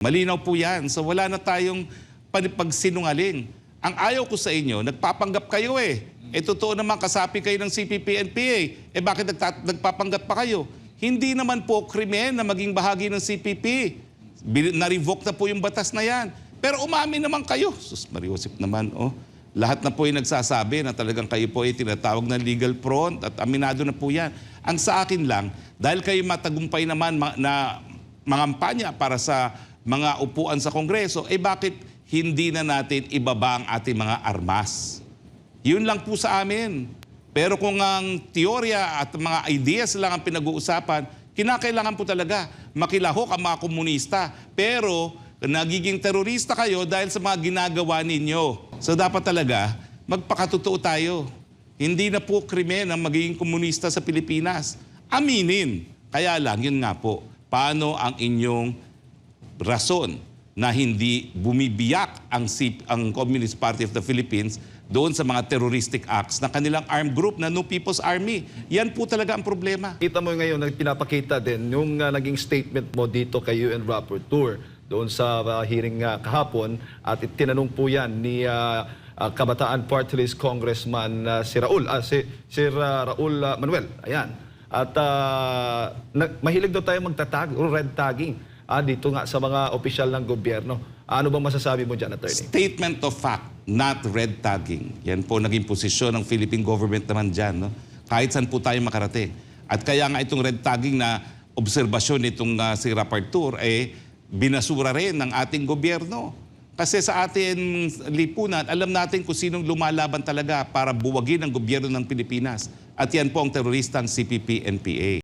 Malinaw po yan. So wala na tayong pagsinungaling. Ang ayaw ko sa inyo, nagpapanggap kayo eh. Totoo naman kasapi kayo ng CPP-NPA. Bakit nagpapanggap pa kayo? Hindi naman po krimen na maging bahagi ng CPP. Na-revoke na po yung batas na yan. Pero umamin naman kayo. Sus, Mariusip naman, oh. Lahat na po yung nagsasabi na talagang kayo po ay tinatawag na legal front at aminado na po yan. Ang sa akin lang, dahil kayo matagumpay naman na mangampanya para sa mga upuan sa Kongreso, bakit hindi na natin ibaba ang ating mga armas? Yun lang po sa amin. Pero kung ang teorya at mga ideas lang ang pinag-uusapan, kinakailangan po talaga makilahok ang mga komunista. Pero nagiging terorista kayo dahil sa mga ginagawa ninyo. So dapat talaga magpakatotoo tayo. Hindi na po krimen ang magiging komunista sa Pilipinas. Aminin. Kaya lang, yun nga po, paano ang inyong rason na hindi bumibiyak ang Communist Party of the Philippines doon sa mga terroristic acts ng kanilang armed group na No People's Army. Yan po talaga ang problema. Kita mo ngayon, pinapakita din yung naging statement mo dito kay UN Rapporteur doon sa hearing kahapon at tinanong po yan ni Kabataan Party List Congressman si Raul Manuel. Ayan. At mahilig daw tayo magtatag o red tagging dito nga sa mga opisyal ng gobyerno. Ano bang masasabi mo dyan, Attorney? Statement of fact, not red tagging. Yan po naging posisyon ng Philippine government naman dyan. No? Kahit saan po tayo makarating. At kaya nga itong red tagging na obserbasyon itong si Rapporteur, binasura rin ng ating gobyerno. Kasi sa ating lipunan, alam natin kung sinong lumalaban talaga para buwagin ang gobyerno ng Pilipinas. At yan po ang teroristang CPP-NPA.